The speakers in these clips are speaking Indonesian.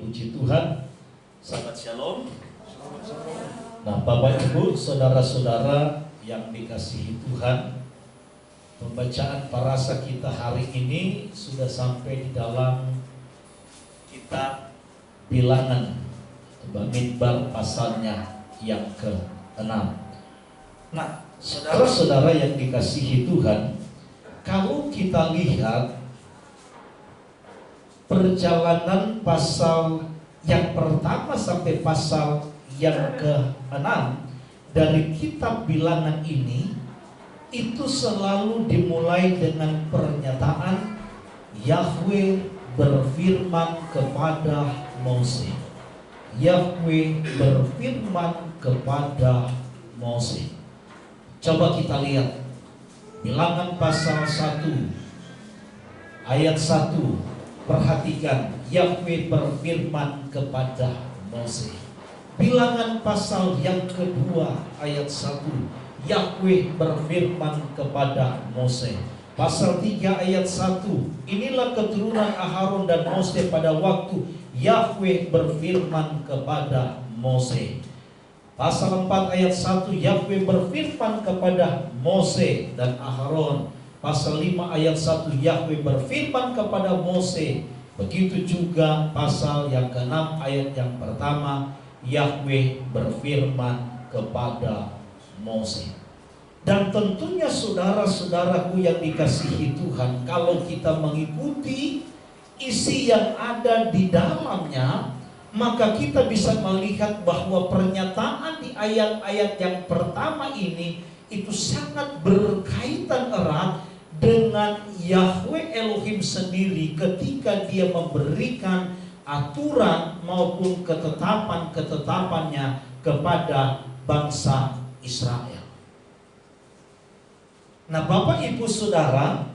Puji Tuhan. Sahabat Shalom. Nah, Bapak Ibu, saudara-saudara yang dikasihi Tuhan, pembacaan parasa kita hari ini sudah sampai di dalam kitab Bilangan, Bamidbar pasalnya yang ke-6. Nah, saudara-saudara yang dikasihi Tuhan, kalau kita lihat perjalanan pasal yang pertama sampai pasal yang ke-6 dari kitab Bilangan ini, itu selalu dimulai dengan pernyataan Yahweh berfirman kepada Mose. Yahweh berfirman kepada Mose. Coba kita lihat Bilangan pasal 1 ayat 1. Perhatikan, Yahweh berfirman kepada Mose. Bilangan pasal yang kedua ayat 1, Yahweh berfirman kepada Mose. Pasal 3 ayat 1, inilah keturunan Aharon dan Mose pada waktu Yahweh berfirman kepada Mose. Pasal 4 ayat 1, Yahweh berfirman kepada Mose dan Aharon. Pasal 5 ayat 1, Yahweh berfirman kepada Mose. Begitu juga pasal yang ke-6 ayat yang pertama, Yahweh berfirman kepada Mose. Dan tentunya saudara-saudaraku yang dikasihi Tuhan, kalau kita mengikuti isi yang ada di dalamnya, maka kita bisa melihat bahwa pernyataan di ayat-ayat yang pertama ini itu sangat berkaitan erat dengan Yahweh Elohim sendiri ketika dia memberikan aturan maupun ketetapan-ketetapannya kepada bangsa Israel. Nah, Bapak Ibu Saudara,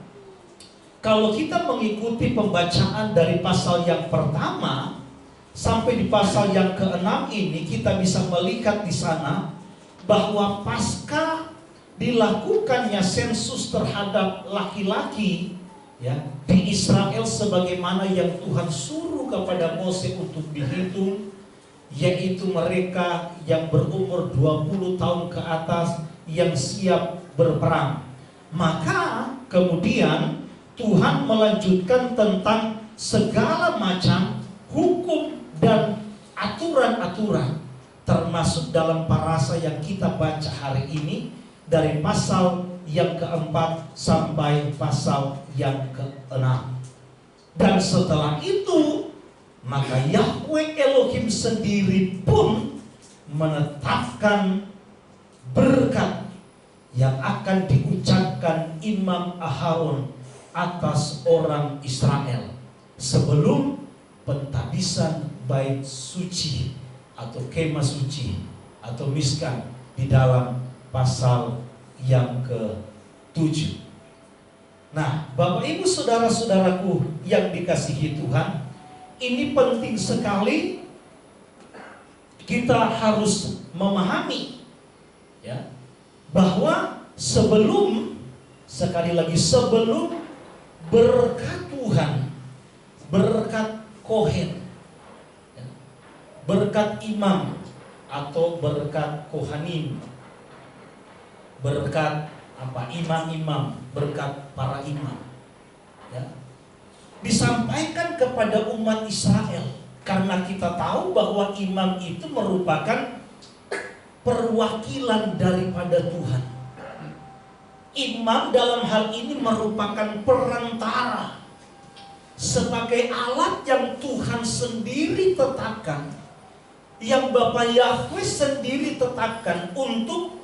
kalau kita mengikuti pembacaan dari pasal yang pertama sampai di pasal yang ke-6 ini, kita bisa melihat di sana bahwa pasca dilakukannya sensus terhadap laki-laki ya di Israel sebagaimana yang Tuhan suruh kepada Mose untuk dihitung, yaitu mereka yang berumur 20 tahun ke atas yang siap berperang. Maka kemudian Tuhan melanjutkan tentang segala macam hukum dan aturan-aturan, termasuk dalam parasa yang kita baca hari ini dari pasal yang keempat sampai pasal yang ke-6. Dan setelah itu, maka Yahweh Elohim sendiri pun menetapkan berkat yang akan diucapkan Imam Aharon atas orang Israel sebelum pentabisan bait suci atau kemah suci atau miskan di dalam pasal yang ke-7. Nah, Bapak Ibu saudara-saudaraku yang dikasihi Tuhan, ini penting sekali kita harus memahami ya, bahwa sebelum, sekali lagi, sebelum berkat Tuhan, berkat Kohen, ya, berkat imam atau berkat Kohanim, berkat imam-imam, berkat para imam ya, disampaikan kepada umat Israel. Karena kita tahu bahwa imam itu merupakan perwakilan daripada Tuhan. Imam dalam hal ini merupakan perantara sebagai alat yang Tuhan sendiri tetapkan, yang Bapa Yahweh sendiri tetapkan untuk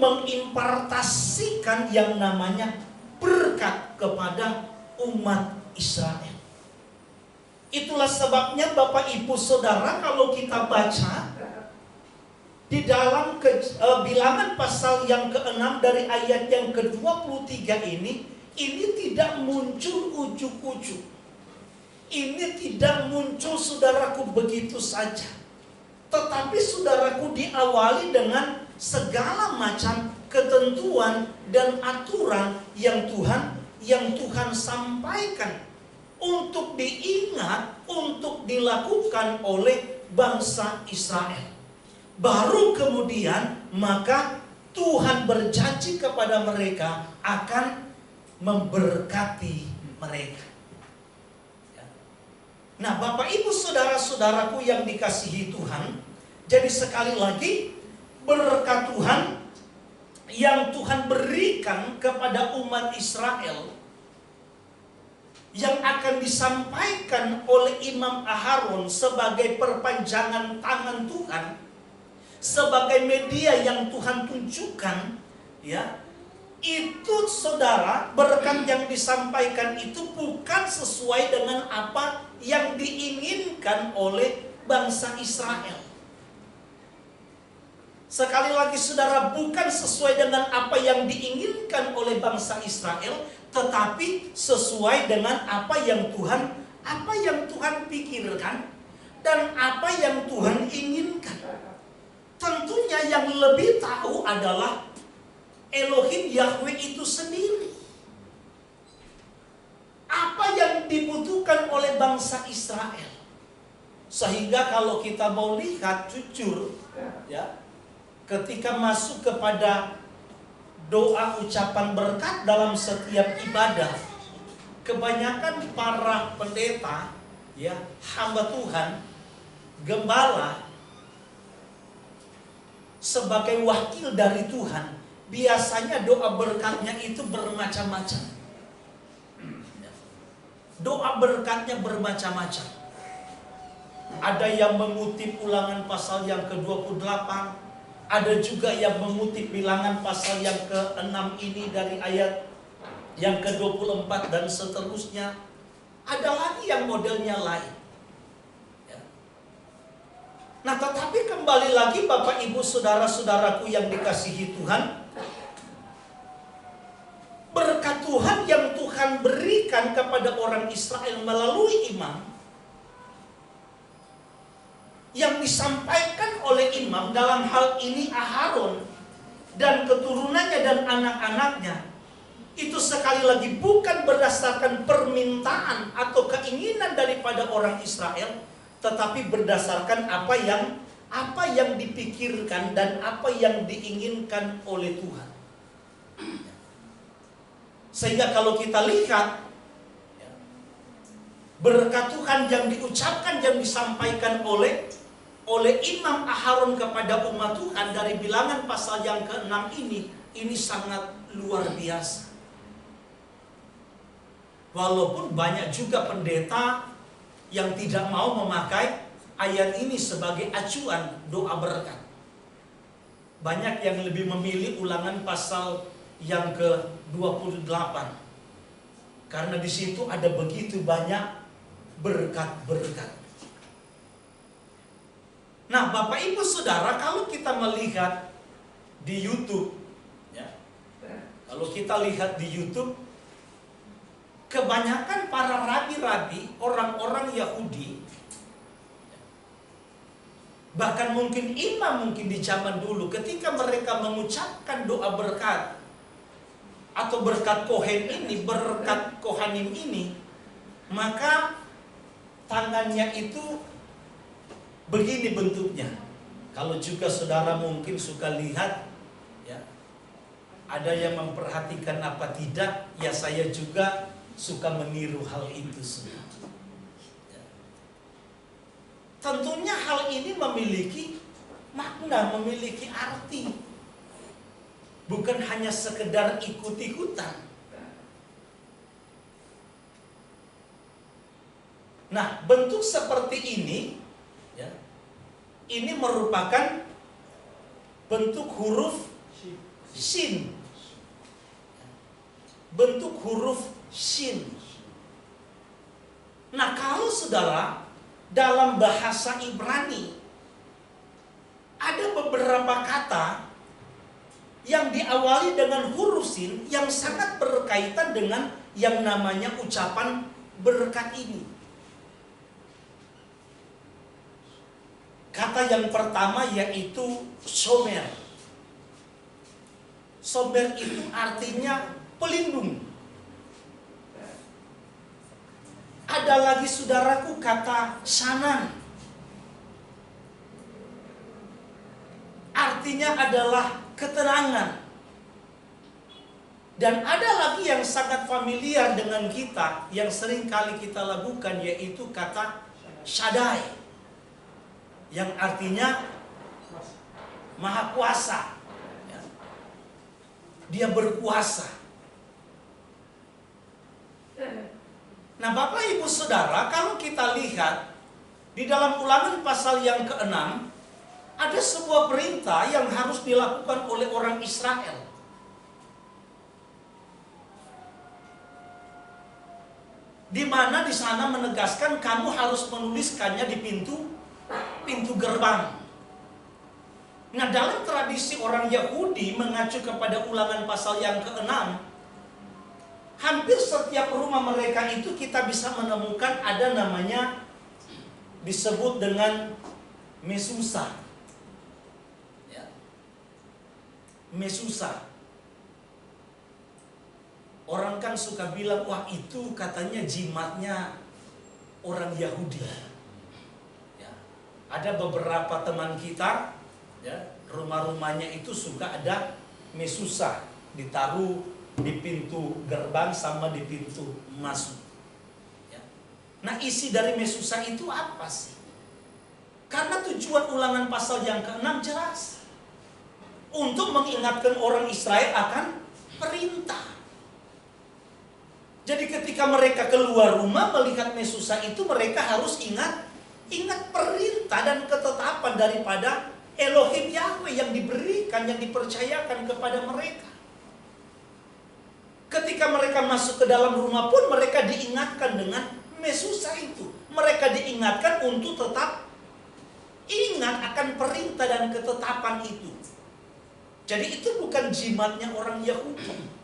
mengimpartasikan yang namanya berkat kepada umat Israel. Itulah sebabnya Bapak Ibu Saudara, kalau kita baca di dalam Bilangan pasal yang ke-6 dari ayat yang ke-23 ini tidak muncul ujuk-ujuk. Ini tidak muncul saudaraku begitu saja. Tetapi saudaraku diawali dengan segala macam ketentuan dan aturan yang Tuhan sampaikan untuk diingat, untuk dilakukan oleh bangsa Israel. Baru kemudian maka Tuhan berjanji kepada mereka akan memberkati mereka. Nah, Bapak Ibu saudara-saudaraku yang dikasihi Tuhan, jadi sekali lagi berkat Tuhan yang Tuhan berikan kepada umat Israel yang akan disampaikan oleh Imam Aharon sebagai perpanjangan tangan Tuhan, sebagai media yang Tuhan tunjukkan, ya, itu saudara, berkat yang disampaikan itu bukan sesuai dengan apa yang diinginkan oleh bangsa Israel. Sekali lagi saudara, bukan sesuai dengan apa yang diinginkan oleh bangsa Israel, tetapi sesuai dengan apa yang Tuhan pikirkan dan apa yang Tuhan inginkan. Tentunya yang lebih tahu adalah Elohim Yahweh itu sendiri. Apa yang dibutuhkan oleh bangsa Israel. Sehingga kalau kita mau lihat jujur, ya, ketika masuk kepada doa ucapan berkat dalam setiap ibadah, kebanyakan para pendeta, ya, hamba Tuhan, gembala, sebagai wakil dari Tuhan, biasanya doa berkatnya itu bermacam-macam. Doa berkatnya bermacam-macam. Ada yang mengutip Ulangan pasal yang ke-28, ada juga yang mengutip Bilangan pasal yang ke-6 ini dari ayat yang ke-24 dan seterusnya. Ada lagi yang modelnya lain. Nah, tetapi kembali lagi Bapak Ibu saudara-saudaraku yang dikasihi Tuhan, berkat Tuhan yang Tuhan berikan kepada orang Israel melalui imam, yang disampaikan oleh imam dalam hal ini Aharon dan keturunannya dan anak-anaknya, itu sekali lagi bukan berdasarkan permintaan atau keinginan daripada orang Israel, tetapi berdasarkan apa yang dipikirkan dan apa yang diinginkan oleh Tuhan. Sehingga kalau kita lihat berkat Tuhan yang diucapkan, yang disampaikan oleh Imam Aharon kepada umat Tuhan dari Bilangan pasal yang ke-6 ini sangat luar biasa. Walaupun banyak juga pendeta yang tidak mau memakai ayat ini sebagai acuan doa berkat. Banyak yang lebih memilih Ulangan pasal yang ke-28. Karena di situ ada begitu banyak berkat-berkat. Nah, Bapak Ibu Saudara, kalau kita melihat di YouTube, ya, kalau kita lihat di YouTube, kebanyakan para rabi-rabi, orang-orang Yahudi, bahkan mungkin imam mungkin di zaman dulu, ketika mereka mengucapkan doa berkat atau berkat Kohen ini, berkat Kohanim ini, maka tangannya itu begini bentuknya. Kalau juga saudara mungkin suka lihat, ya, ada yang memperhatikan apa tidak, ya saya juga suka meniru hal itu semua. Ya. Tentunya hal ini memiliki makna, memiliki arti. Bukan hanya sekedar ikut-ikutan. Nah, bentuk seperti ini, ya, ini merupakan bentuk huruf Shin. Bentuk huruf Shin. Nah, kalau saudara dalam bahasa Ibrani ada beberapa kata yang diawali dengan huruf Shin yang sangat berkaitan dengan yang namanya ucapan berkat ini. Kata yang pertama yaitu Shomer. Shomer itu artinya pelindung. ada lagi saudaraku kata Shanan. Artinya adalah ketenangan. Dan ada lagi yang sangat familiar dengan kita, yang sering kali kita lakukan, yaitu kata Shaddai, yang artinya Maha Kuasa. Dia berkuasa. Nah, Bapak Ibu Saudara, kalau kita lihat di dalam Ulangan pasal yang ke-6, ada sebuah perintah yang harus dilakukan oleh orang Israel. Di mana di sana menegaskan kamu harus menuliskannya di pintu gerbang. Nah, dalam tradisi orang Yahudi mengacu kepada Ulangan pasal yang ke-6, hampir setiap rumah mereka itu kita bisa menemukan ada namanya disebut dengan mesusa. Ya. Mesusa. Orang kan suka bilang, wah itu katanya jimatnya orang Yahudi. Ya. Ada beberapa teman kita, ya, rumah-rumahnya itu suka ada mesusa ditaruh di pintu gerbang sama di pintu masuk. Ya. Nah, isi dari mesusa itu apa sih? Karena tujuan Ulangan pasal yang ke-6 jelas, untuk mengingatkan orang Israel akan perintah. Jadi ketika mereka keluar rumah melihat mesusa itu, mereka harus ingat perintah dan ketetapan daripada Elohim Yahweh yang diberikan, yang dipercayakan kepada mereka. Ketika mereka masuk ke dalam rumah pun mereka diingatkan dengan mesusa itu. Mereka diingatkan untuk tetap ingat akan perintah dan ketetapan itu. Jadi itu bukan jimatnya orang Yahudi.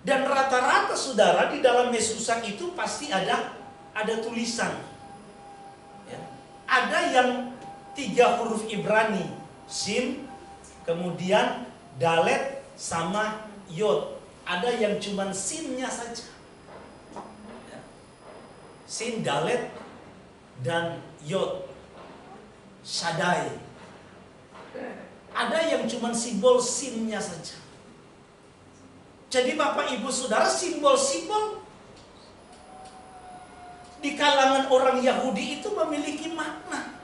Dan rata-rata saudara di dalam mesusa itu pasti ada tulisan. Ya. Ada yang 3 huruf Ibrani, Sin, kemudian Dalet sama Yod. Ada yang cuman Sinnya saja. Ya. Sin, Dalet, dan Yod. Shaddai. Ada yang cuman simbol Sinnya saja. Jadi Bapak Ibu Saudara, simbol-simbol di kalangan orang Yahudi itu memiliki makna.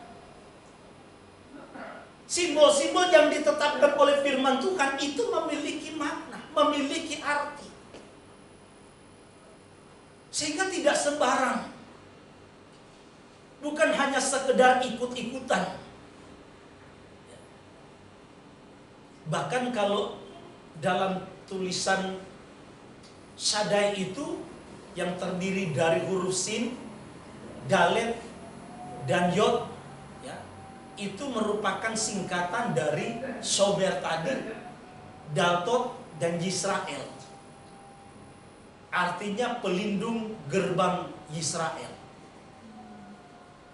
Simbol-simbol yang ditetapkan oleh firman Tuhan itu memiliki makna, memiliki arti. Sehingga tidak sembarang. Bukan hanya sekedar ikut-ikutan. Bahkan kalau dalam tulisan Shaddai itu yang terdiri dari huruf Sin, Dalet, dan Yod, ya, itu merupakan singkatan dari Shomer tadi, Daltot, dan Yisrael. Artinya pelindung gerbang Yisrael.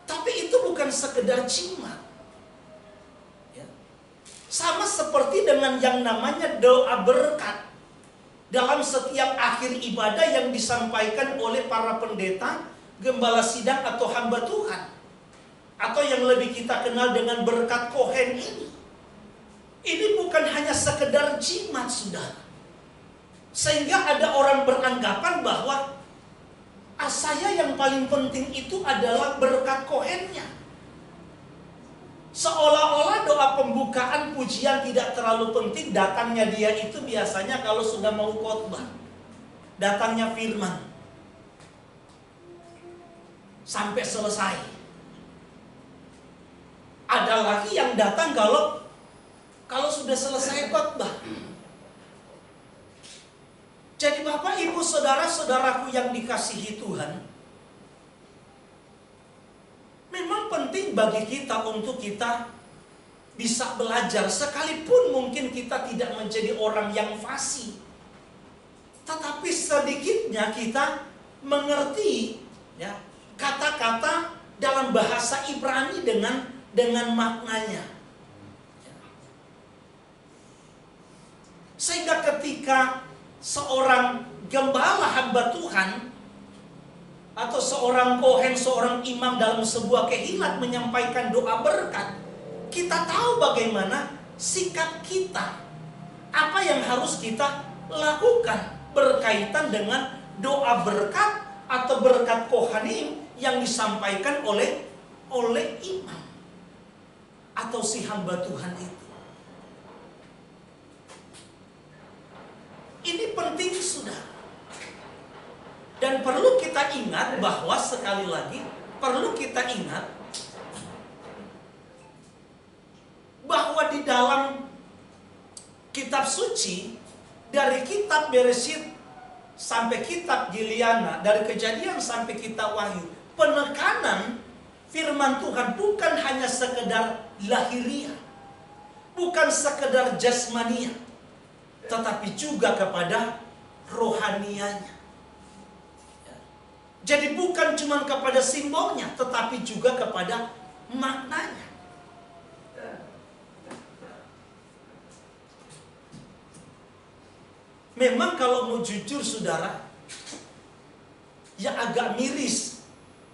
Tapi itu bukan sekedar jimat. Ya. Sama seperti dengan yang namanya doa berkat. Dalam setiap akhir ibadah yang disampaikan oleh para pendeta, gembala sidang atau hamba Tuhan, atau yang lebih kita kenal dengan berkat Kohen ini. Ini bukan hanya sekedar jimat, saudara. Sehingga ada orang beranggapan bahwa saya yang paling penting itu adalah berkat Kohennya. Seolah-olah doa pembukaan pujian tidak terlalu penting. Datangnya dia itu biasanya kalau sudah mau khotbah, datangnya firman sampai selesai. Ada lagi yang datang kalau sudah selesai khotbah. Jadi Bapak Ibu Saudara-saudaraku yang dikasihi Tuhan, memang penting bagi kita untuk kita bisa belajar, sekalipun mungkin kita tidak menjadi orang yang fasih, tetapi sedikitnya kita mengerti, ya, kata-kata dalam bahasa Ibrani dengan maknanya. Sehingga ketika seorang gembala hamba Tuhan atau seorang kohen, seorang imam dalam sebuah kehilat menyampaikan doa berkat, kita tahu bagaimana sikap kita, apa yang harus kita lakukan berkaitan dengan doa berkat atau berkat kohanim yang disampaikan oleh imam atau si hamba Tuhan itu. Ini penting, sudah. Dan perlu kita ingat bahwa sekali lagi perlu kita ingat bahwa di dalam kitab suci, dari kitab Bereshit sampai kitab Giliana, dari Kejadian sampai kitab Wahyu, penekanan firman Tuhan bukan hanya sekedar lahiriah, bukan sekedar jasmania, tetapi juga kepada rohanianya. Jadi bukan cuma kepada simbolnya, tetapi juga kepada maknanya. Memang kalau mau jujur saudara, ya agak miris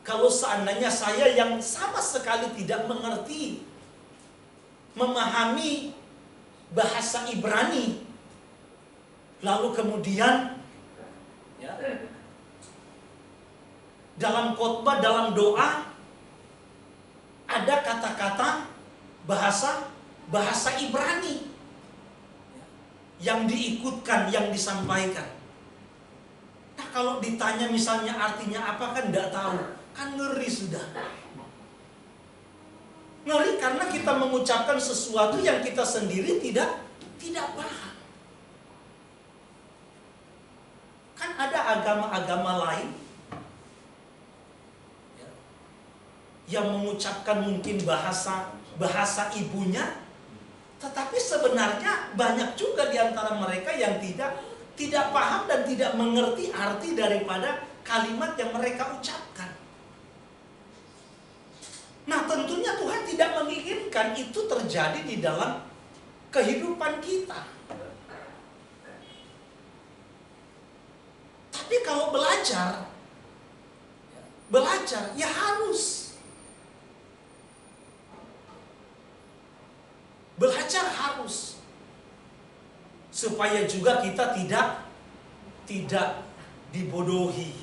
kalau seandainya saya yang sama sekali tidak mengerti, memahami bahasa Ibrani, lalu kemudian ya, dalam khotbah, dalam doa ada kata-kata bahasa Ibrani yang diikutkan, yang disampaikan. Nah, kalau ditanya misalnya artinya apa, kan tidak tahu, kan ngeri sudah. Ngeri karena kita mengucapkan sesuatu yang kita sendiri tidak paham. Kan ada agama-agama lain yang mengucapkan mungkin bahasa ibunya, tetapi sebenarnya banyak juga di antara mereka yang tidak paham dan tidak mengerti arti daripada kalimat yang mereka ucapkan. Nah, tentunya Tuhan tidak menginginkan itu terjadi di dalam kehidupan kita. Tapi kalau belajar ya harus. Belajar harus, supaya juga kita tidak dibodohi.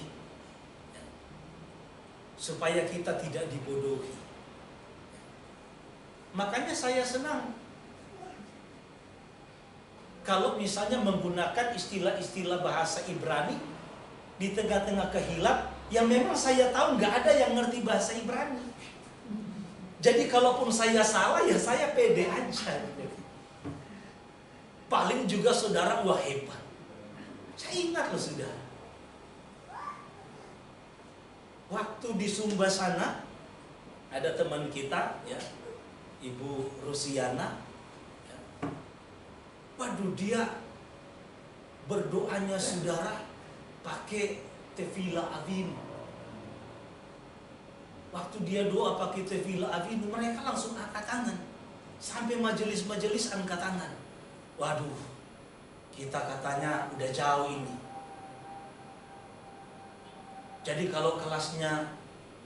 Supaya kita tidak dibodohi. Makanya saya senang kalau misalnya menggunakan istilah-istilah bahasa Ibrani di tengah-tengah kehilat, yang memang saya tahu nggak ada yang ngerti bahasa Ibrani. Jadi kalaupun saya salah, ya saya pede aja. Paling juga saudara, wah hebat. Saya ingat loh saudara, waktu di Sumba sana ada teman kita ya, Ibu Rusiana ya. Waduh, dia berdoanya saudara pakai Tefillah Avinu. Waktu dia doa pakai Tefillah Avinu, mereka langsung angkat tangan. Sampai majelis-majelis angkat tangan. Waduh, kita katanya udah jauh ini. Jadi kalau kelasnya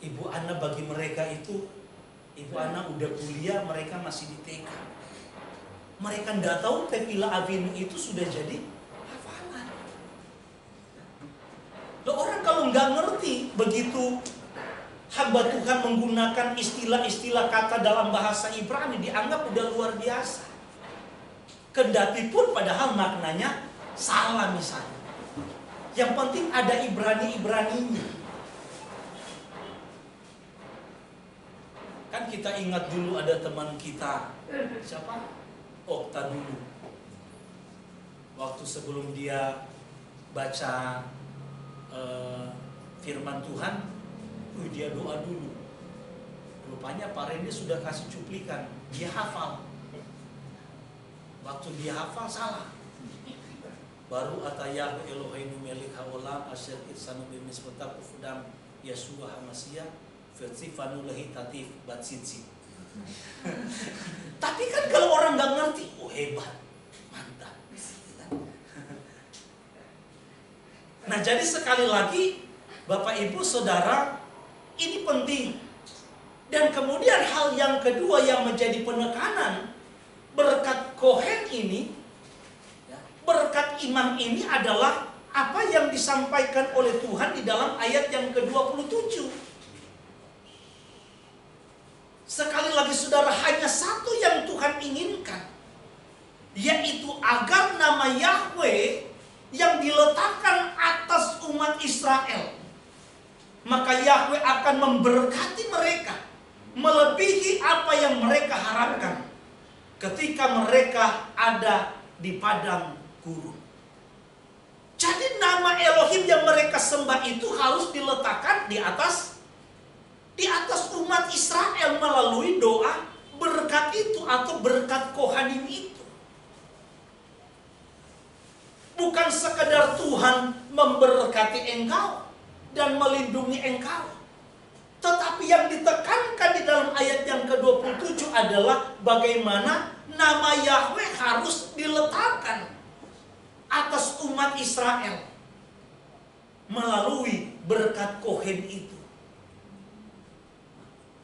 Ibu Ana bagi mereka itu, Ibu Ana udah kuliah, mereka masih di TK. Mereka nggak tahu Tefillah Avinu itu sudah jadi hafalan. Loh, orang kalau nggak ngerti begitu hamba Tuhan menggunakan istilah-istilah kata dalam bahasa Ibrani, dianggap udah luar biasa. Kendati pun padahal maknanya salah misalnya. Yang penting ada Ibrani-Ibraninya. Kan kita ingat dulu ada teman kita, siapa? Okta dulu. Waktu sebelum dia baca firman Tuhan, dia doa dulu. Rupanya Pak Randy sudah kasih cuplikan, dia hafal. Waktu dia hafal salah. Baru atayahu Eloheinu melik haolam asyir irsanu bimisbota kufudam Yeshua Hamasiyah versifanu lehi tatif batsitsi. Tapi kan kalau orang nggak ngerti, oh hebat, mantap. Nah, jadi sekali lagi Bapak Ibu Saudara, ini penting. Dan kemudian hal yang kedua yang menjadi penekanan berkat Kohen ini, berkat imam ini adalah apa yang disampaikan oleh Tuhan di dalam ayat yang ke-27. Sekali lagi saudara, hanya satu yang Tuhan inginkan, yaitu agar nama Yahweh yang diletakkan atas umat Israel, maka Yahweh akan memberkati mereka melebihi apa yang mereka harapkan ketika mereka ada di padang gurun. Jadi nama Elohim yang mereka sembah itu harus diletakkan di atas umat Israel melalui doa berkat itu atau berkat Kohanim itu. Bukan sekedar Tuhan memberkati engkau dan melindungi engkau, tetapi yang ditekankan di dalam ayat yang ke-27 adalah bagaimana nama Yahweh harus diletakkan atas umat Israel melalui berkat Kohen itu.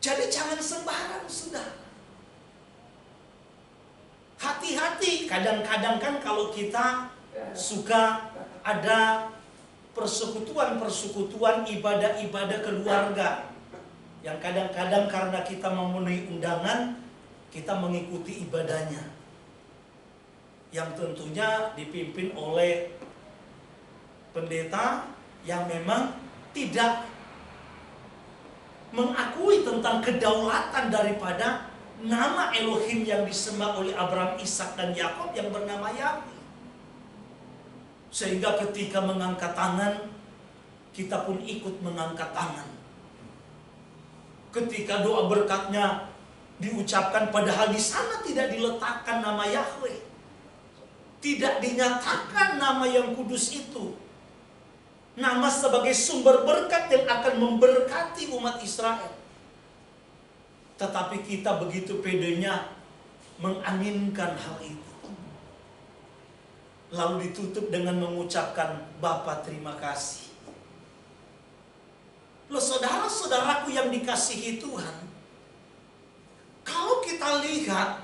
Jadi jangan sembarang, saudara. Hati-hati, kadang-kadang kan kalau kita suka ada persekutuan ibadah-ibadah keluarga yang kadang-kadang karena kita memenuhi undangan, kita mengikuti ibadahnya, yang tentunya dipimpin oleh pendeta yang memang tidak mengakui tentang kedaulatan daripada nama Elohim yang disembah oleh Abraham, Ishak dan Yakub yang bernama Yahweh. Sehingga ketika mengangkat tangan, kita pun ikut mengangkat tangan. Ketika doa berkatnya diucapkan, padahal di sana tidak diletakkan nama Yahweh, tidak dinyatakan nama yang kudus itu, nama sebagai sumber berkat yang akan memberkati umat Israel. Tetapi kita begitu pedenya mengaminkan hal itu. Lalu ditutup dengan mengucapkan, Bapa terima kasih. Loh saudara-saudaraku yang dikasihi Tuhan, kalau kita lihat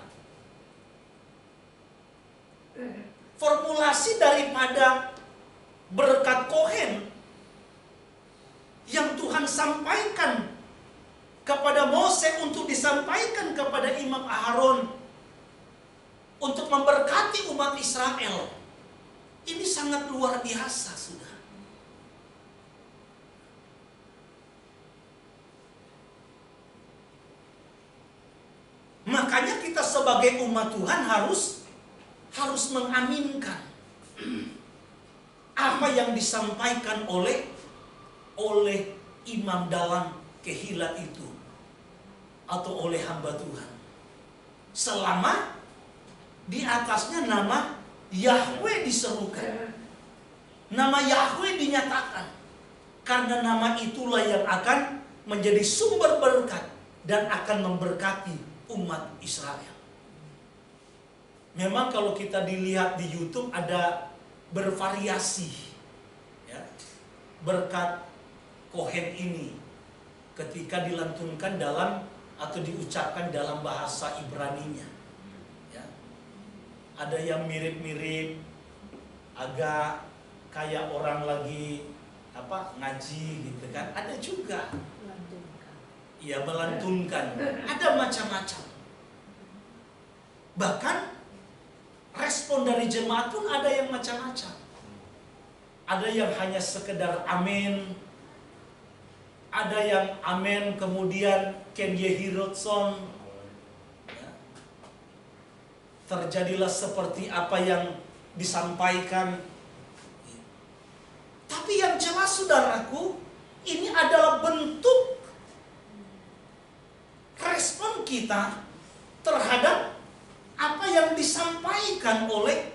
formulasi daripada berkat Kohen yang Tuhan sampaikan kepada Mose untuk disampaikan kepada Imam Aharon untuk memberkati umat Israel, ini sangat luar biasa, sudah. Makanya kita sebagai umat Tuhan harus mengaminkan apa yang disampaikan oleh imam dalam kehilat itu atau oleh hamba Tuhan, selama di atasnya nama Yahweh diserukan, nama Yahweh dinyatakan, karena nama itulah yang akan menjadi sumber berkat dan akan memberkati umat Israel. Memang kalau kita dilihat di YouTube ada bervariasi, ya, berkat Kohen ini ketika dilantunkan dalam atau diucapkan dalam bahasa Ibraninya, ya. Ada yang mirip-mirip, agak kayak orang lagi ngaji gitu kan. Ada juga ya melantunkan, ada macam-macam. Bahkan respon dari jemaat pun ada yang macam-macam. Ada yang hanya sekedar amin, ada yang amin kemudian Ken Yehirotson, ya, terjadilah seperti apa yang disampaikan. Tapi yang jelas saudaraku, ini adalah bentuk respon kita terhadap apa yang disampaikan oleh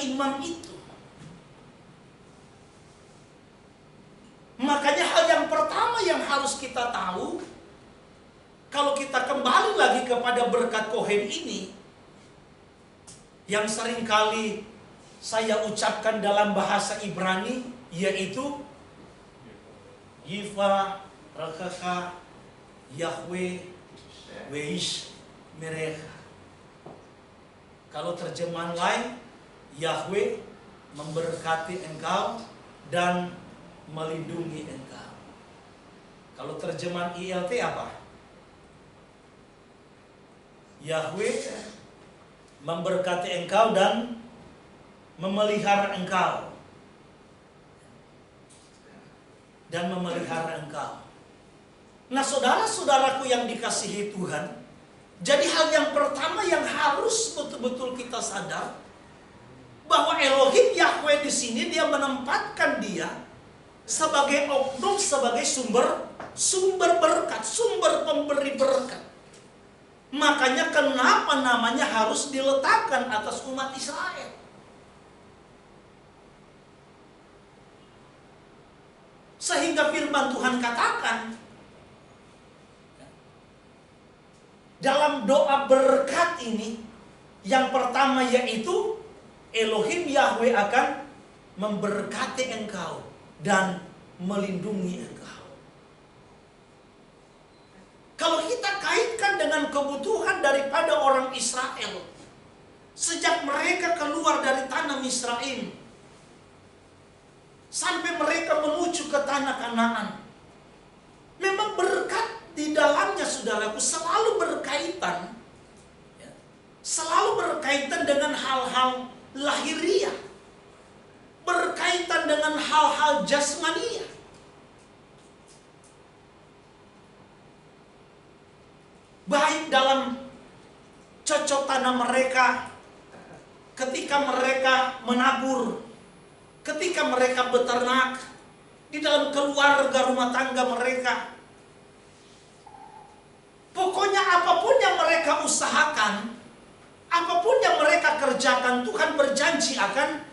imam itu. Makanya hal yang pertama yang harus kita tahu, kalau kita kembali lagi kepada berkat Kohen ini, yang seringkali saya ucapkan dalam bahasa Ibrani, yaitu Yiva, Rakaka, Yahweh, Weish, mereka. Kalau terjemahan lain, Yahweh memberkati engkau dan melindungi engkau. Kalau terjemahan ILT apa? Yahweh memberkati engkau dan memelihara engkau. Dan memelihara engkau. Nah, saudara-saudaraku yang dikasihi Tuhan, jadi hal yang pertama yang harus betul-betul kita sadar bahwa Elohim Yahweh di sini dia menempatkan dia sebagai oknum, sebagai sumber berkat, sumber pemberi berkat. Makanya kenapa namanya harus diletakkan atas umat Israel. Sehingga firman Tuhan katakan dalam doa berkat ini, yang pertama yaitu Elohim Yahweh akan memberkati engkau dan melindungi engkau. Kalau kita kaitkan dengan kebutuhan daripada orang Israel, sejak mereka keluar dari tanah Misraim, sampai mereka menuju ke tanah Kanaan, memang berkat di dalamnya, saudaraku, selalu berkaitan, selalu berkaitan dengan hal-hal lahiriah, berkaitan dengan hal-hal jasmania. Baik dalam cocok tanam mereka, ketika mereka menabur, ketika mereka beternak, di dalam keluarga rumah tangga mereka. Pokoknya apapun yang mereka usahakan, apapun yang mereka kerjakan, Tuhan berjanji akan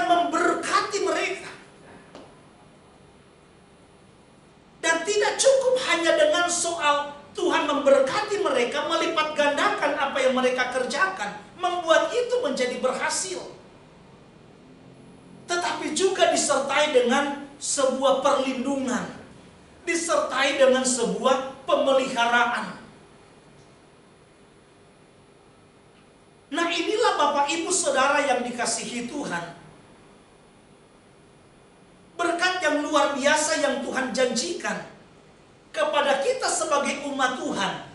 memberkati mereka. Dan tidak cukup hanya dengan soal Tuhan memberkati mereka, melipat gandakan apa yang mereka kerjakan, membuat itu menjadi berhasil. Tetapi juga disertai dengan sebuah perlindungan, disertai dengan sebuah pemeliharaan. Nah, inilah Bapak Ibu Saudara yang dikasihi Tuhan. Berkat yang luar biasa yang Tuhan janjikan kepada kita sebagai umat Tuhan.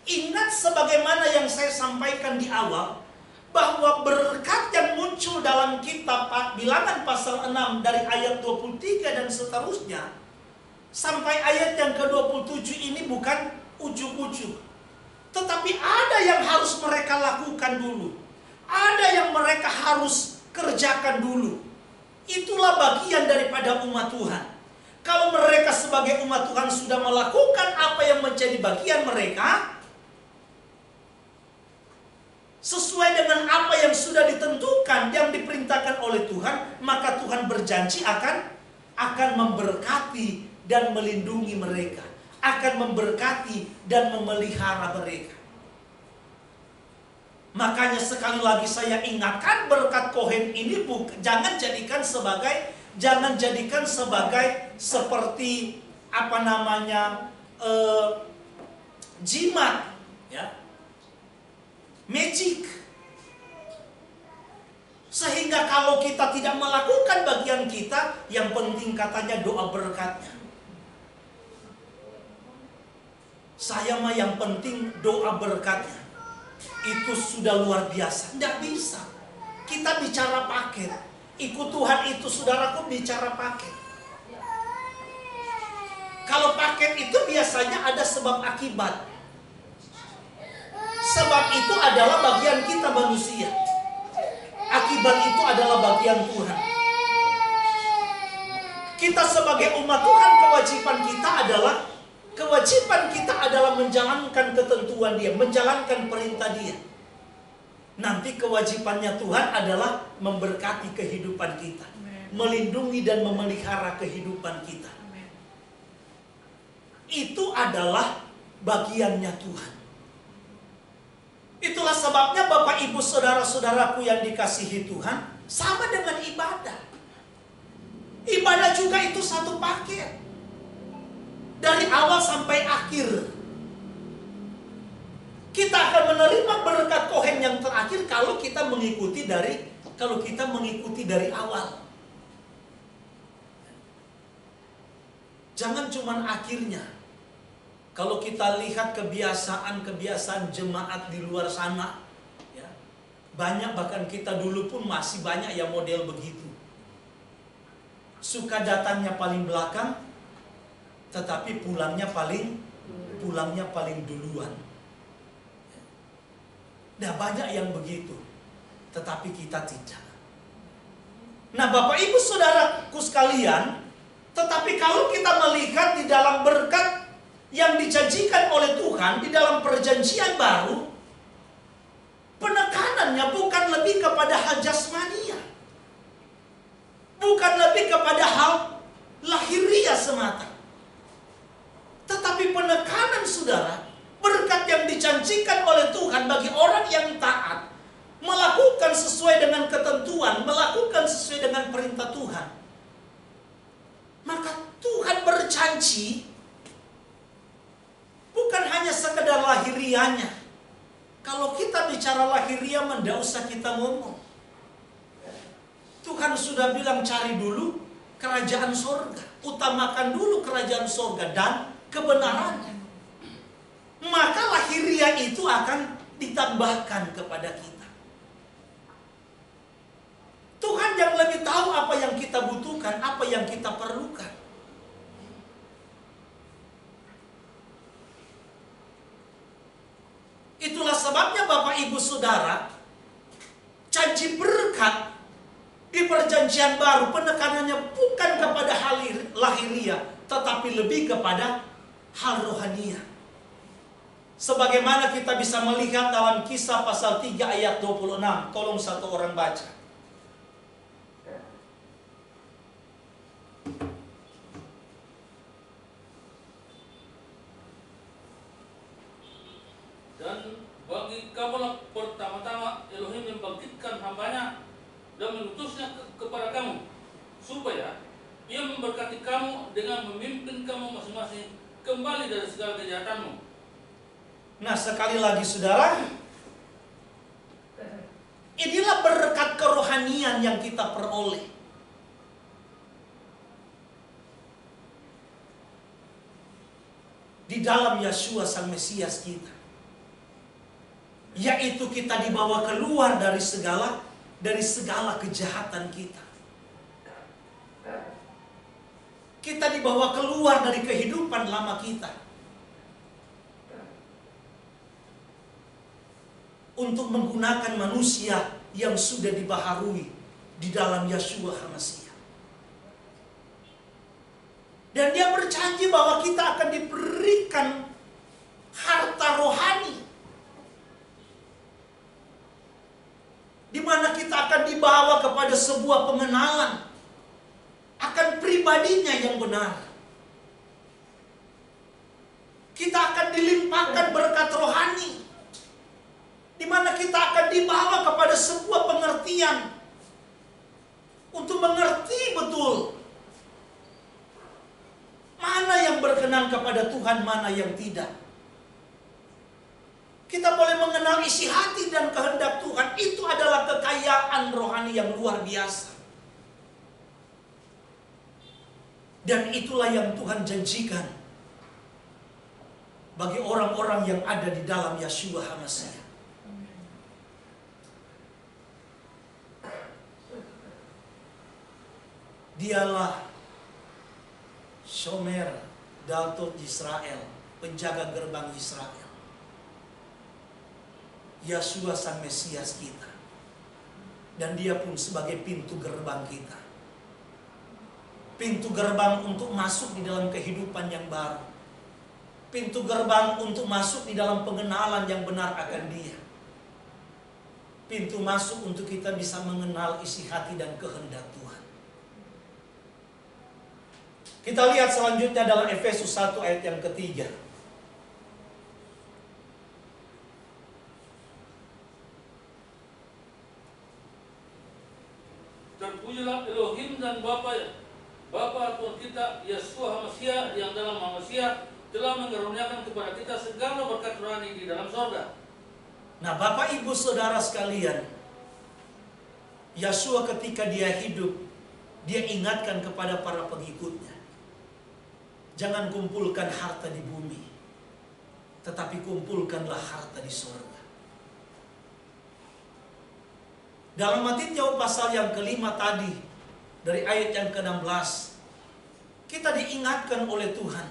Ingat sebagaimana yang saya sampaikan di awal, bahwa berkat yang muncul dalam kitab Bilangan pasal 6 dari ayat 23 dan seterusnya sampai ayat yang ke-27 ini bukan ujug-ujug, tetapi ada yang harus mereka lakukan dulu, ada yang mereka harus kerjakan dulu. Itulah bagian daripada umat Tuhan. Kalau mereka sebagai umat Tuhan sudah melakukan apa yang menjadi bagian mereka, sesuai dengan apa yang sudah ditentukan, yang diperintahkan oleh Tuhan, maka Tuhan berjanji akan memberkati dan melindungi mereka, akan memberkati dan memelihara mereka. Makanya sekali lagi saya ingatkan, berkat Kohen ini jangan jadikan sebagai seperti jimat, ya, magic. Sehingga kalau kita tidak melakukan bagian kita, yang penting katanya doa berkatnya. Saya mah yang penting doa berkatnya. Itu sudah luar biasa. Tidak bisa. Kita bicara paket. Ikut Tuhan itu, saudaraku, bicara paket. Kalau paket itu biasanya ada sebab akibat. Sebab itu adalah bagian kita manusia. Akibat itu adalah bagian Tuhan. Kita sebagai umat Tuhan, kewajiban kita adalah menjalankan ketentuan Dia, menjalankan perintah Dia. Nanti kewajibannya Tuhan adalah memberkati kehidupan kita, melindungi dan memelihara kehidupan kita. Itu adalah bagiannya Tuhan. Itulah sebabnya Bapak Ibu Saudara-saudaraku yang dikasihi Tuhan, sama dengan ibadah. Ibadah juga itu satu paket. dari awal sampai akhir. Kita akan menerima berkat Kohen yang terakhir kalau kita mengikuti dari awal. Jangan cuman akhirnya. Kalau kita lihat kebiasaan jemaat di luar sana, ya, banyak, bahkan kita dulu pun masih banyak yang model begitu. Suka datangnya paling belakang, tetapi pulangnya paling duluan. Nah, banyak yang begitu, tetapi kita tidak. Nah, Bapak Ibu Saudaraku sekalian, tetapi kalau kita melihat di dalam berkat yang dijanjikan oleh Tuhan di dalam perjanjian baru, penekanannya bukan lebih kepada hal jasmania, bukan lebih kepada hal lahiriah semata, tetapi penekanan saudara, berkat yang dijanjikan oleh Tuhan bagi orang yang taat, melakukan sesuai dengan ketentuan, melakukan sesuai dengan perintah Tuhan. Maka Tuhan berjanji bukan hanya sekedar lahiriahnya. Kalau kita bicara lahiriah, tidak usah kita ngomong. Tuhan sudah bilang cari dulu kerajaan sorga. Utamakan dulu kerajaan sorga dan kebenarannya. Maka lahiriah itu akan ditambahkan kepada kita. Tuhan yang lebih tahu apa yang kita butuhkan, apa yang kita perlukan. Itulah sebabnya Bapak Ibu Saudara, janji berkat di perjanjian baru penekanannya bukan kepada hal lahiriah, tetapi lebih kepada hal rohaniah. Sebagaimana kita bisa melihat dalam Kisah pasal 3 ayat 26. Tolong satu orang baca. Dan bagi kamulah pertama-tama Elohim membangkitkan hambanya dan mengutusnya kepada kamu, supaya ia memberkati kamu dengan memimpin kamu masing-masing kembali dari segala kejahatanmu. Nah, sekali lagi saudara, inilah berkat kerohanian yang kita peroleh. Di dalam Yeshua Sang Mesias kita. Yaitu kita dibawa keluar dari segala kejahatan kita. Kita dibawa keluar dari kehidupan lama kita. Untuk menggunakan manusia yang sudah dibaharui di dalam Yeshua HaMasiah. Dan dia berjanji bahwa kita akan diberikan harta rohani, di mana kita akan dibawa kepada sebuah pengenalan akan pribadinya yang benar. Kita akan dilimpahkan berkat rohani, di mana kita akan dibawa kepada sebuah pengertian untuk mengerti betul mana yang berkenan kepada Tuhan, mana yang tidak. Kita boleh mengenal isi hati dan kehendak Tuhan. Itu adalah kekayaan rohani yang luar biasa. Dan itulah yang Tuhan janjikan bagi orang-orang yang ada di dalam Yeshua HaMasiah. Dialah Shomer Daltot Israel, penjaga gerbang Israel. Yeshua Sang Mesias kita. Dan dia pun sebagai pintu gerbang kita. Pintu gerbang untuk masuk di dalam kehidupan yang baru. Pintu gerbang untuk masuk di dalam pengenalan yang benar akan dia. Pintu masuk untuk kita bisa mengenal isi hati dan kehendak Tuhan. Kita lihat selanjutnya dalam Efesus 1 ayat yang ketiga. Terpujilah Elohim dan Bapa Bapa Tuhan kita Yeshua HaMashiach yang dalam HaMashiach telah mengaruniakan kepada kita segala berkat rohani di dalam sorga. Nah, Bapak Ibu Saudara sekalian, Yeshua ketika dia hidup, dia ingatkan kepada para pengikutnya, jangan kumpulkan harta di bumi, tetapi kumpulkanlah harta di sorga. Dalam Matius pasal yang kelima tadi, dari ayat yang ke-16, kita diingatkan oleh Tuhan,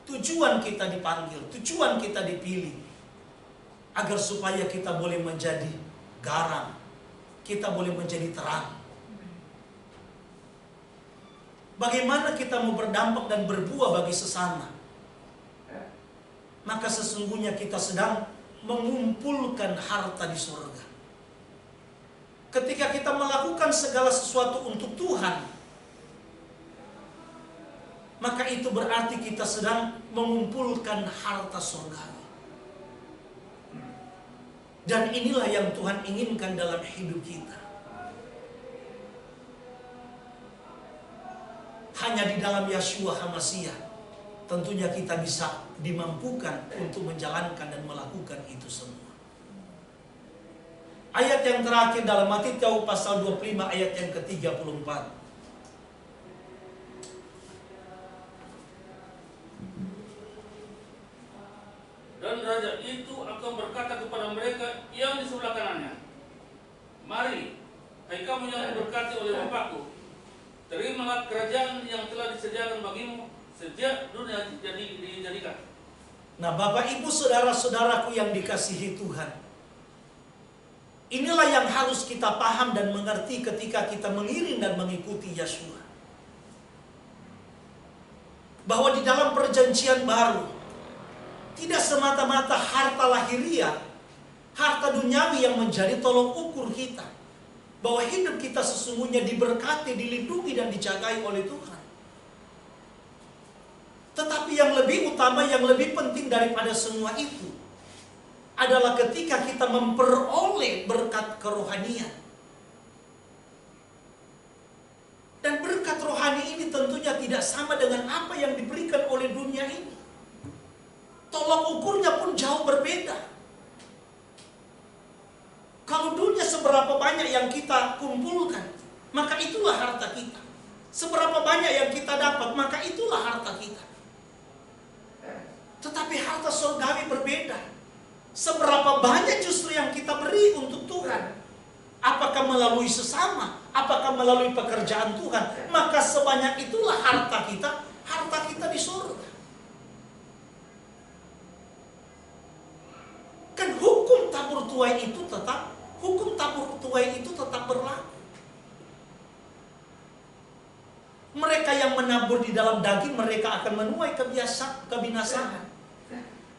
tujuan kita dipanggil, tujuan kita dipilih, agar supaya kita boleh menjadi garam, kita boleh menjadi terang. Bagaimana kita mau berdampak dan berbuah bagi sesama? Maka sesungguhnya kita sedang mengumpulkan harta di surga. Ketika kita melakukan segala sesuatu untuk Tuhan, maka itu berarti kita sedang mengumpulkan harta surga. Dan inilah yang Tuhan inginkan dalam hidup kita. Hanya di dalam Yeshua HaMashiach tentunya kita bisa dimampukan untuk menjalankan dan melakukan itu semua. Ayat yang terakhir dalam Matius pasal 25 ayat yang ke-34. Dan raja itu akan berkata kepada mereka yang di sebelah kanannya, mari, hai kamu yang diberkati oleh Bapakku, terimalah kerajaan yang telah disediakan bagimu sejak dunia dijadikan. Nah, Bapak Ibu Saudara-saudaraku yang dikasihi Tuhan, inilah yang harus kita paham dan mengerti ketika kita mengiring dan mengikuti Yeshua. Bahwa di dalam perjanjian baru, tidak semata-mata harta lahiriah, harta duniawi yang menjadi tolok ukur kita. Bahwa hidup kita sesungguhnya diberkati, dilindungi dan dijagai oleh Tuhan. Tetapi yang lebih utama, yang lebih penting daripada semua itu adalah ketika kita memperoleh berkat kerohanian. Dan berkat rohani ini tentunya tidak sama dengan apa yang diberikan oleh dunia ini. Tolak ukurnya pun jauh berbeda. Kalau dunia seberapa banyak yang kita kumpulkan, maka itulah harta kita. Seberapa banyak yang kita dapat, maka itulah harta kita. Tetapi harta surgawi berbeda. Seberapa banyak justru yang kita beri untuk Tuhan. Apakah melalui sesama, apakah melalui pekerjaan Tuhan, maka sebanyak itulah harta kita di surga. Kan hukum tabur tuai itu tetap berlaku. Mereka yang menabur di dalam daging, mereka akan menuai kebinasaan.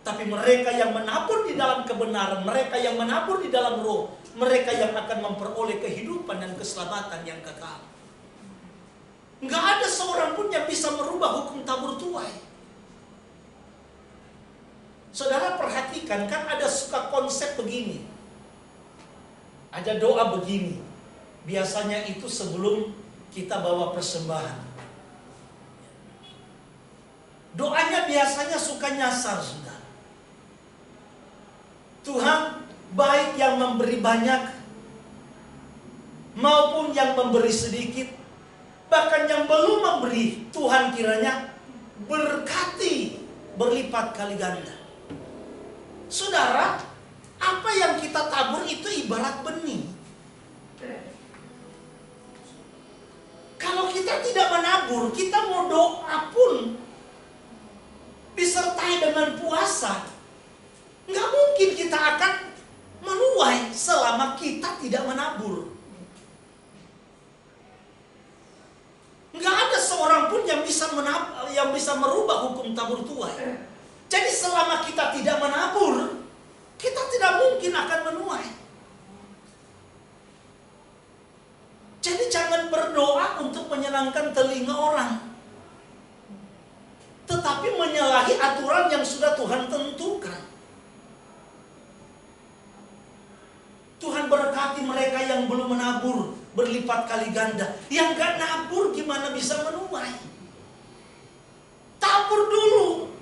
Tapi mereka yang menabur di dalam kebenaran, mereka yang menabur di dalam roh, mereka yang akan memperoleh kehidupan dan keselamatan yang kekal. Nggak ada seorang pun yang bisa merubah hukum tabur tuai. Saudara perhatikan, kan ada suka konsep begini. Ada doa begini. Biasanya itu sebelum kita bawa persembahan. Doanya biasanya suka nyasar, saudara. Tuhan, baik yang memberi banyak maupun yang memberi sedikit, bahkan yang belum memberi, Tuhan kiranya berkati berlipat kali ganda. Saudara, apa yang kita tabur itu ibarat benih. Kalau kita tidak menabur, kita mau doa pun disertai dengan puasa, nggak mungkin kita akan menuai selama kita tidak menabur. Nggak ada seorang pun yang bisa merubah hukum tabur tuai. Jadi selama kita tidak menabur, kita tidak mungkin akan menuai. Jadi jangan berdoa untuk menyenangkan telinga orang, tetapi menyalahi aturan yang sudah Tuhan tentukan. Tuhan berkati mereka yang belum menabur berlipat kali ganda. Yang gak nabur gimana bisa menuai? tabur dulu.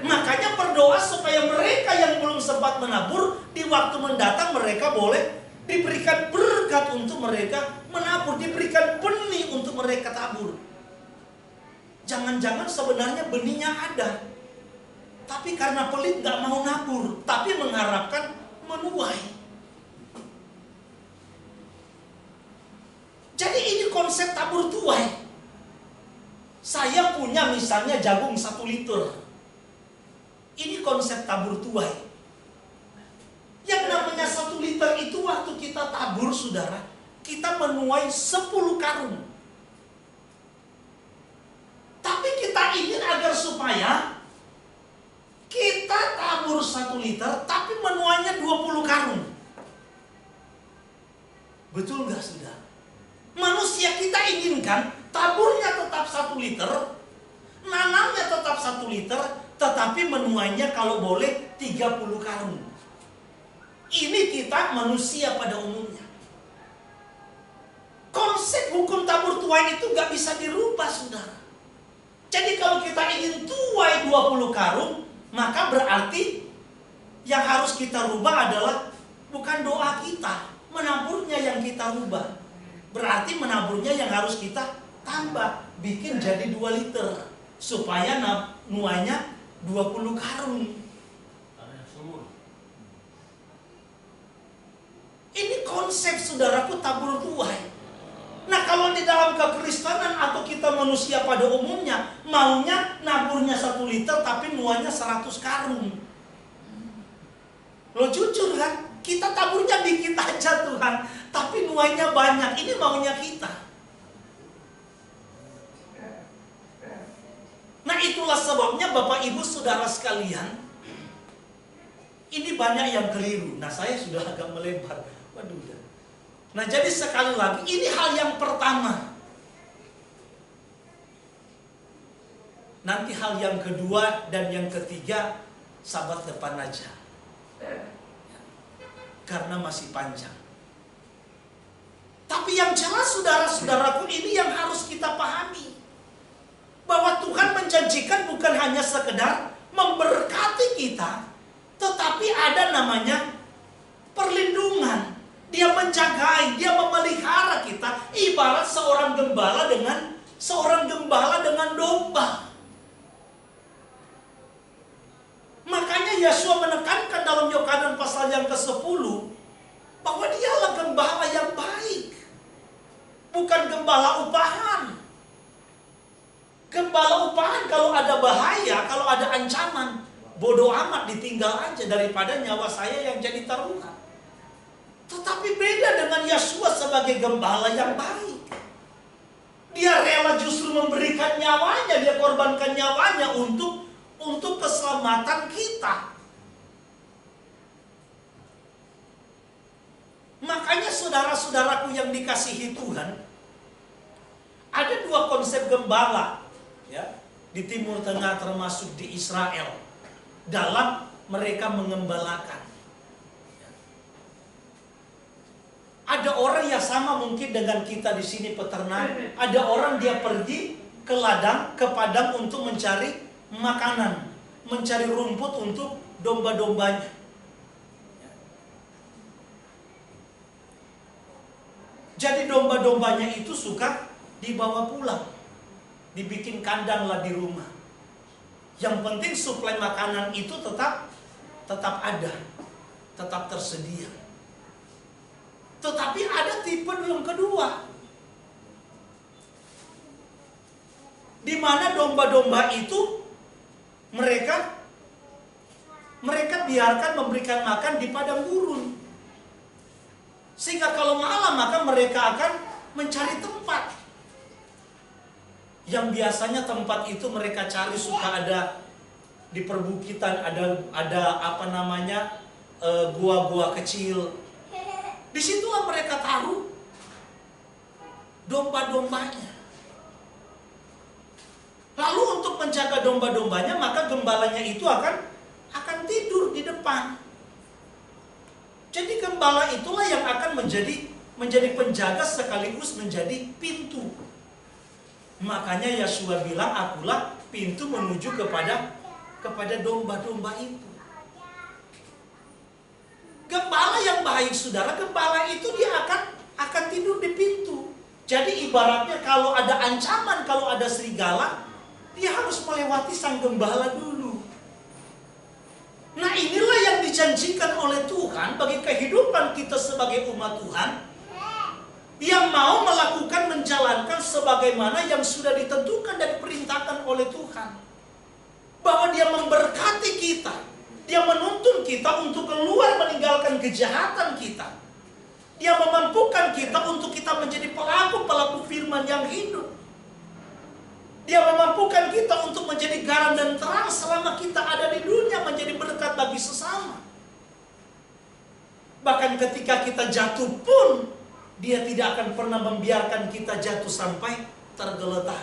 Makanya berdoa supaya mereka yang belum sempat menabur, di waktu mendatang mereka boleh diberikan berkat untuk mereka menabur, diberikan benih untuk mereka tabur. Jangan-jangan sebenarnya benihnya ada, tapi karena pelit gak mau nabur, tapi mengharapkan menuai. Jadi ini konsep tabur tuai. Saya punya misalnya jagung 1 liter. Ini konsep tabur tuai. Yang namanya 1 liter itu waktu kita tabur, saudara, kita menuai 10 karung. Tapi kita ingin agar supaya kita tabur 1 liter, tapi menuainya 20 karung. Betul nggak, saudara? Manusia kita inginkan taburnya tetap 1 liter, nanamnya tetap 1 liter, tetapi menuainya kalau boleh 30 karung. Ini kita manusia pada umumnya. Konsep hukum tabur tuai itu nggak bisa dirubah, saudara. Jadi kalau kita ingin tuai 20 karung, maka berarti yang harus kita rubah adalah bukan doa kita, menaburnya yang kita rubah. Berarti menaburnya yang harus kita tambah, bikin jadi 2 liter supaya nuainya 20 karung. Ini konsep, saudaraku, tabur tuai. Nah, kalau di dalam kekristenan atau kita manusia pada umumnya maunya naburnya 1 liter tapi nuainya 100 karung. Lo jujur kan? Kita taburnya dikit aja Tuhan, tapi nuainya banyak. Ini maunya kita. Nah, itulah sebabnya Bapak Ibu Saudara sekalian, ini banyak yang keliru. Nah, saya sudah agak melebar. Waduh. Nah, jadi sekali lagi, ini hal yang pertama. Nanti hal yang kedua dan yang ketiga, sahabat depan aja. Karena masih panjang. Tapi yang jelas, saudara-saudaraku, ini yang harus kita pahami. Bahwa Tuhan menjanjikan bukan hanya sekedar memberkati kita, tetapi ada namanya perlindungan. Dia menjagai, dia memelihara kita, ibarat seorang gembala dengan domba. Makanya Yesua menekankan dalam Yohanes pasal yang ke-10 bahwa dialah gembala yang baik, bukan gembala upahan. Gembala upahan kalau ada bahaya, kalau ada ancaman, bodoh amat, ditinggal aja daripada nyawa saya yang jadi taruhan. Tetapi beda dengan Yesua sebagai gembala yang baik. Dia rela justru memberikan nyawanya, dia korbankan nyawanya untuk keselamatan kita. Makanya saudara-saudaraku yang dikasihi Tuhan, ada 2 konsep gembala ya di Timur Tengah termasuk di Israel dalam mereka mengembalakan. Ada orang yang sama mungkin dengan kita di sini peternak. Ada orang dia pergi ke ladang, ke padang untuk mencari makanan, mencari rumput untuk domba-dombanya. Jadi domba-dombanya itu suka dibawa pulang, dibikin kandang lah di rumah. Yang penting suplai makanan itu tetap ada, tetap tersedia. Tetapi ada tipe yang kedua, di mana domba-domba itu mereka biarkan memberikan makan di padang gurun. Sehingga kalau malam maka mereka akan mencari tempat. Yang biasanya tempat itu mereka cari suka ada di perbukitan, ada apa namanya, gua-gua kecil. Disitulah mereka taruh domba-dombanya. Lalu untuk menjaga domba-dombanya, maka gembalanya itu akan tidur di depan. Jadi gembala itulah yang akan menjadi penjaga sekaligus menjadi pintu. Makanya Yesua bilang, akulah pintu menuju kepada domba-domba itu. Gembala yang baik, saudara, gembala itu dia akan tidur di pintu. Jadi ibaratnya kalau ada ancaman, kalau ada serigala, dia harus melewati sang gembala dulu. Nah, inilah yang dijanjikan oleh Tuhan bagi kehidupan kita sebagai umat Tuhan, yang mau melakukan, menjalankan sebagaimana yang sudah ditentukan dan diperintahkan oleh Tuhan. Bahwa dia memberkati kita, dia menuntun kita untuk keluar meninggalkan kejahatan kita. Dia memampukan kita untuk kita menjadi pelaku-pelaku firman yang hidup. Dia memampukan kita untuk menjadi garam dan terang selama kita ada di dunia, menjadi berkat bagi sesama. Bahkan ketika kita jatuh pun, dia tidak akan pernah membiarkan kita jatuh sampai tergeletak.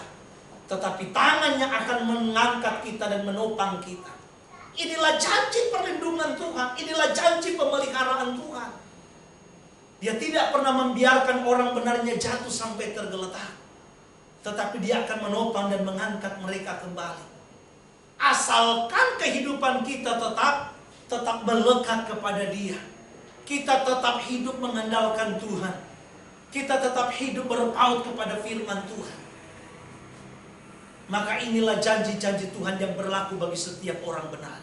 Tetapi tangannya akan mengangkat kita dan menopang kita. Inilah janji perlindungan Tuhan. Inilah janji pemeliharaan Tuhan. Dia tidak pernah membiarkan orang benarnya jatuh sampai tergeletak. Tetapi dia akan menopang dan mengangkat mereka kembali. Asalkan kehidupan kita tetap melekat kepada dia. Kita tetap hidup mengandalkan Tuhan. Kita tetap hidup berpaut kepada firman Tuhan. Maka inilah janji-janji Tuhan yang berlaku bagi setiap orang benar.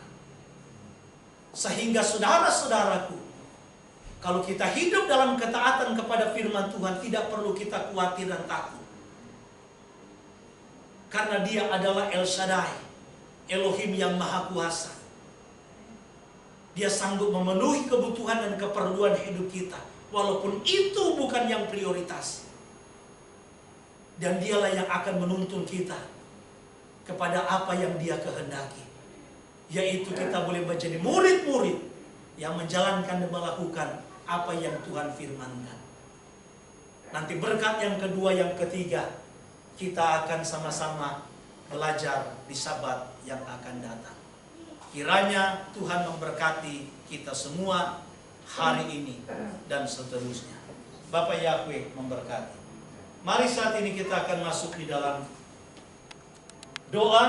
Sehingga saudara-saudaraku, kalau kita hidup dalam ketaatan kepada firman Tuhan, tidak perlu kita khawatir dan takut. Karena dia adalah El Shaddai, Elohim yang Maha Kuasa. Dia sanggup memenuhi kebutuhan dan keperluan hidup kita, walaupun itu bukan yang prioritas. Dan dialah yang akan menuntun kita kepada apa yang dia kehendaki. Yaitu kita boleh menjadi murid-murid yang menjalankan dan melakukan apa yang Tuhan firmankan. Nanti berkat yang kedua, yang ketiga, kita akan sama-sama belajar di Sabat yang akan datang. Kiranya Tuhan memberkati kita semua hari ini dan seterusnya. Bapak Yahweh memberkati. Mari saat ini kita akan masuk di dalam doa.